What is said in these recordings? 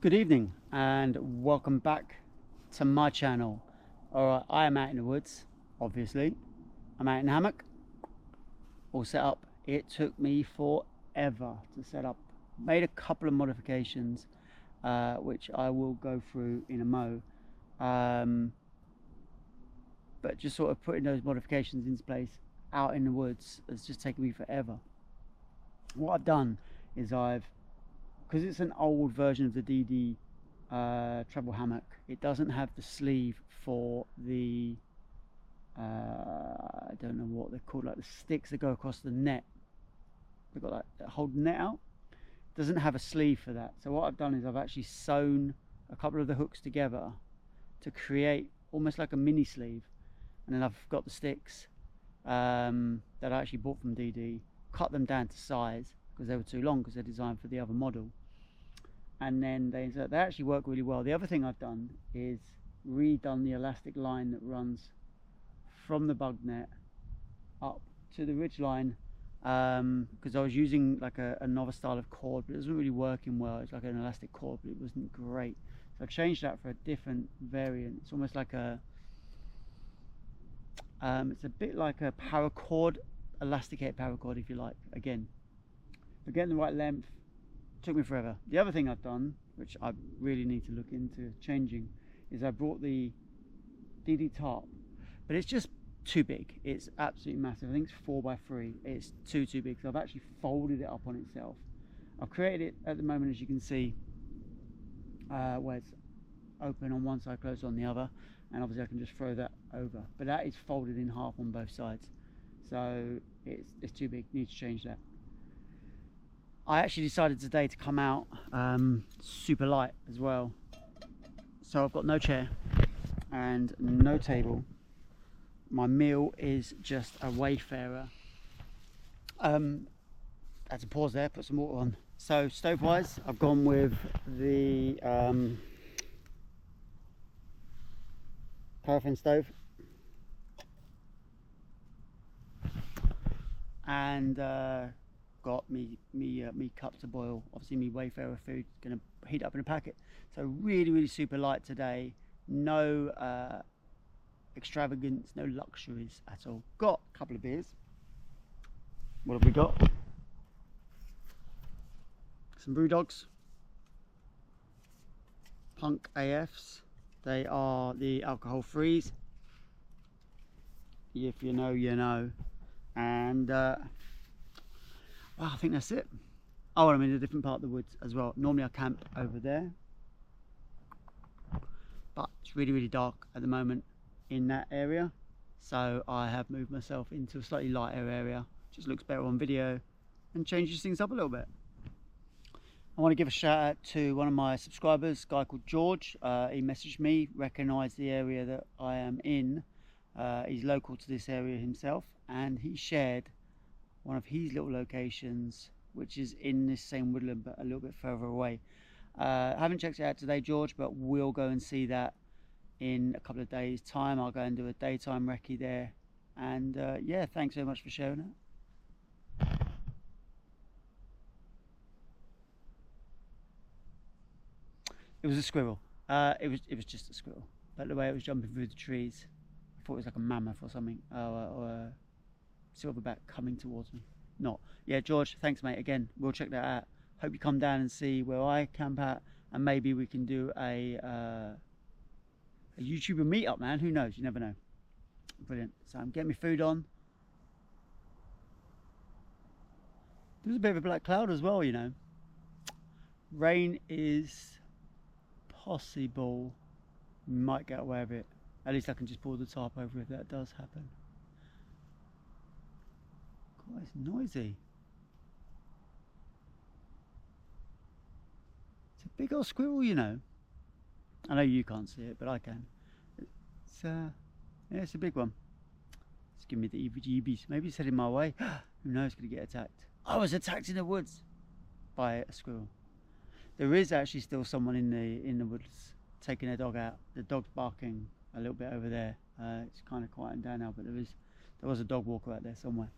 Good evening and welcome back to my channel. Alright, I am out in the woods, obviously. I'm out in a hammock, all set up. It took me forever to set up. Made a couple of modifications, which I will go through in a mo. But just sort of putting those modifications into place out in the woods has just taken me forever. What I've done is because it's an old version of the DD travel hammock, it doesn't have the sleeve for the I don't know what they're called, like the sticks that go across the net. They've got like that hold the net out. It doesn't have a sleeve for that. So what I've done is I've actually sewn a couple of the hooks together to create almost like a mini sleeve, and then I've got the sticks that I actually bought from DD, cut them down to size because they were too long because they're designed for the other model, and then they actually work really well. The other thing I've done is redone the elastic line that runs from the bug net up to the ridge line, because I was using like another style of cord, but it wasn't really working well. It's like an elastic cord, but it wasn't great, so I've changed that for a different variant. It's almost like it's a bit like a paracord, elasticated paracord if you like. Again, but getting the right length took me forever. The other thing I've done, which I really need to look into changing, is I brought the DD tarp, but it's just too big. It's absolutely massive. I think it's 4x3. It's too big, so I've actually folded it up on itself. I've created it at the moment, as you can see, where it's open on one side, closed on the other, and obviously I can just throw that over, but that is folded in half on both sides, so it's too big. Need to change that. I actually decided today to come out super light as well, so I've got no chair and no table. My meal is just a Wayfarer. Had to pause there, put some water on. So stove wise, I've gone with the paraffin stove, and got me cup to boil. Obviously me Wayfarer food, gonna heat up in a packet. So really super light today. No extravagance, no luxuries at all. Got a couple of beers. What have we got? Some Brewdogs, Punk AFs. They are the alcohol frees. If you know, you know. And well, I think that's it. Oh, I'm in a different part of the woods as well. Normally I camp over there, but it's really dark at the moment in that area, so I have moved myself into a slightly lighter area. Just looks better on video and changes things up a little bit. I want to give a shout out to one of my subscribers, a guy called George. He messaged me, recognised the area that I am in. He's local to this area himself, and he shared one of his little locations, which is in this same woodland but a little bit further away. I haven't checked it out today, George, but we'll go and see that in a couple of days time. I'll go and do a daytime recce there, and yeah, thanks very much for sharing it. It was a squirrel. It was just a squirrel, but the way it was jumping through the trees, I thought it was like a mammoth or something, or a silverback coming towards me. Not. Yeah, George, thanks mate. Again, we'll check that out. Hope you come down and see where I camp at, and maybe we can do a YouTuber meetup, man. Who knows? You never know. Brilliant. So I'm getting my food on. There's a bit of a black cloud as well, you know. Rain is possible. We might get away with it. At least I can just pull the tarp over if that does happen. God, it's noisy. It's a big old squirrel, you know. I know you can't see it, but I can. It's yeah, it's a big one. It's giving me the EBGBs. Maybe it's heading my way. Who knows? Gonna get attacked. I was attacked in the woods by a squirrel. There is actually still someone in the woods taking their dog out. The dog's barking a little bit over there. It's kind of quieting down now, but there was a dog walker out there somewhere.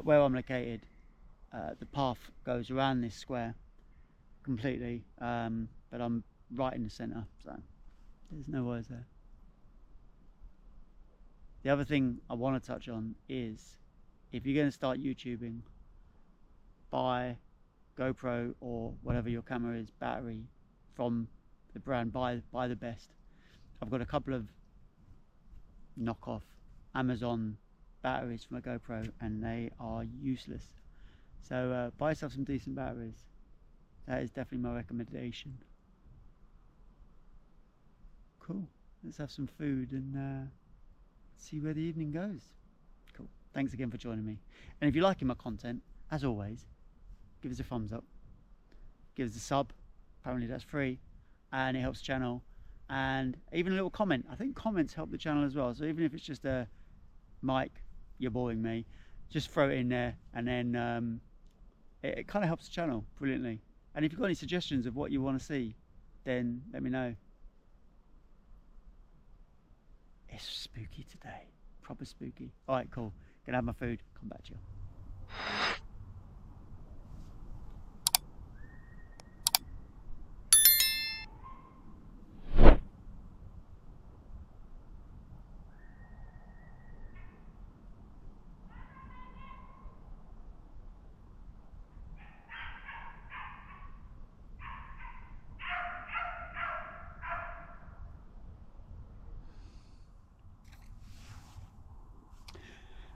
Where I'm located, the path goes around this square completely, but but I'm right in the centre, so there's no worries there. The other thing I want to touch on is, if you're going to start YouTubing, buy GoPro or whatever your camera is battery from the brand. Buy the best. I've got a couple of knockoff Amazon batteries for my GoPro and they are useless, so buy yourself some decent batteries. That is definitely my recommendation. Cool, let's have some food and see where the evening goes. Cool, thanks again for joining me, and if you're liking my content, as always, give us a thumbs up, give us a sub, apparently that's free and it helps the channel, and even a little comment. I think comments help the channel as well, so even if it's just a Mike, you're boring me, just throw it in there, and then it kind of helps the channel brilliantly. And if you've got any suggestions of what you want to see, then let me know. It's spooky today, proper spooky. All right, cool, gonna have my food, come back to you.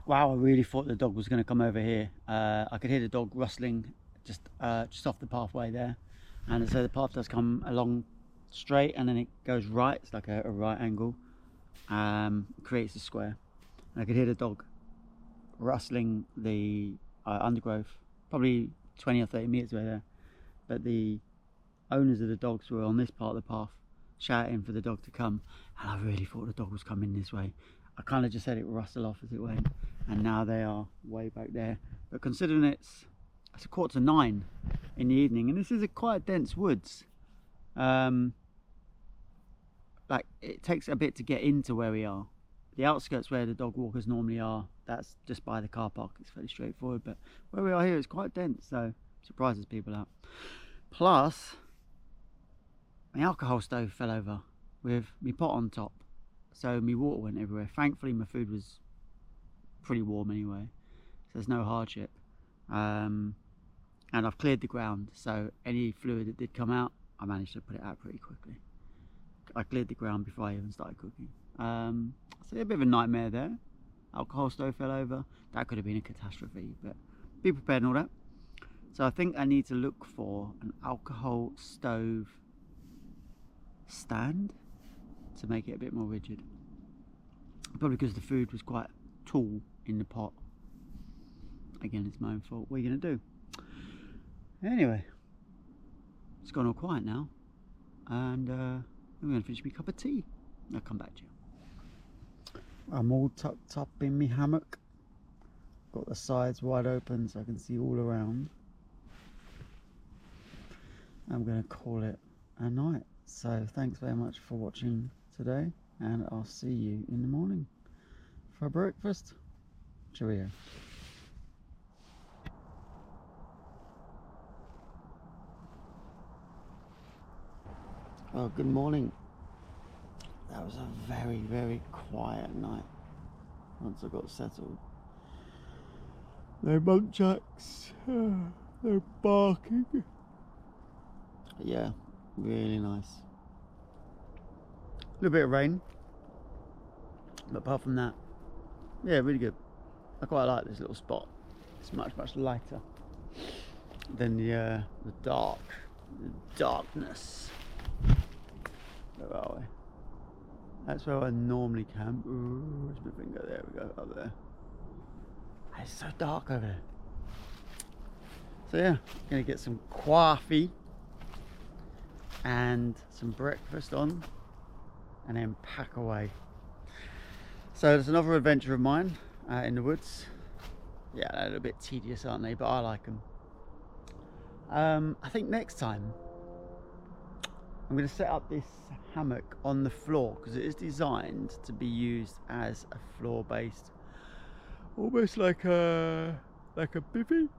Wow, I really thought the dog was going to come over here. I could hear the dog rustling just off the pathway there, and so the path does come along straight and then it goes right. It's like a right angle, creates a square, and I could hear the dog rustling the undergrowth, probably 20 or 30 meters away there. But the owners of the dogs were on this part of the path shouting for the dog to come, and I really thought the dog was coming this way. I kind of just had it rustle off as it went, and now they are way back there. But considering it's a 8:45 in the evening, and this is a quite dense woods, like it takes a bit to get into where we are. The outskirts where the dog walkers normally are, that's just by the car park, it's fairly straightforward, but where we are here is quite dense, so surprises people out. Plus, my alcohol stove fell over with my pot on top, so my water went everywhere. Thankfully my food was pretty warm anyway, so there's no hardship, and I've cleared the ground, so any fluid that did come out, I managed to put it out pretty quickly. I cleared the ground before I even started cooking. So a bit of a nightmare there. Alcohol stove fell over. That could have been a catastrophe, but be prepared and all that. So I think I need to look for an alcohol stove stand to make it a bit more rigid. Probably because the food was quite tall in the pot. Again, it's my own fault. What are you going to do? Anyway, it's gone all quiet now, and I'm going to finish my cup of tea. I'll come back to you. I'm all tucked up in my hammock. Got the sides wide open so I can see all around. I'm going to call it a night. So thanks very much for watching today, and I'll see you in the morning for breakfast. Cheerio. Oh, good morning. That was a very, very quiet night once I got settled. No muntjacks, no barking. But yeah, really nice. A little bit of rain, but apart from that, yeah, really good. I quite like this little spot. It's much, much lighter than the darkness. Where are we? That's where I normally camp. Ooh, where's my finger? There we go, up there. It's so dark over there. So yeah, gonna get some coffee and some breakfast on, and then pack away. So there's another adventure of mine in the woods. Yeah, they're a little bit tedious, aren't they? But I like them. I think next time I'm going to set up this hammock on the floor, because it is designed to be used as a floor based, almost like a bivvy.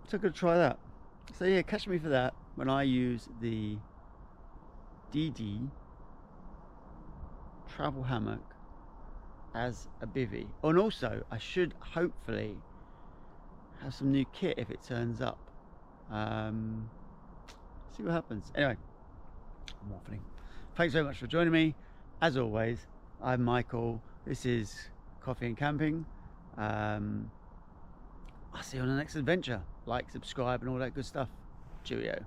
So I'm going to try that. So yeah, catch me for that when I use the DD travel hammock as a bivvy. Oh, and also I should hopefully have some new kit if it turns up. See what happens. Anyway, I'm waffling. Thanks very much for joining me. As always, I'm Michael. This is Coffee and Camping. I'll see you on the next adventure. Like, subscribe and all that good stuff. Cheerio.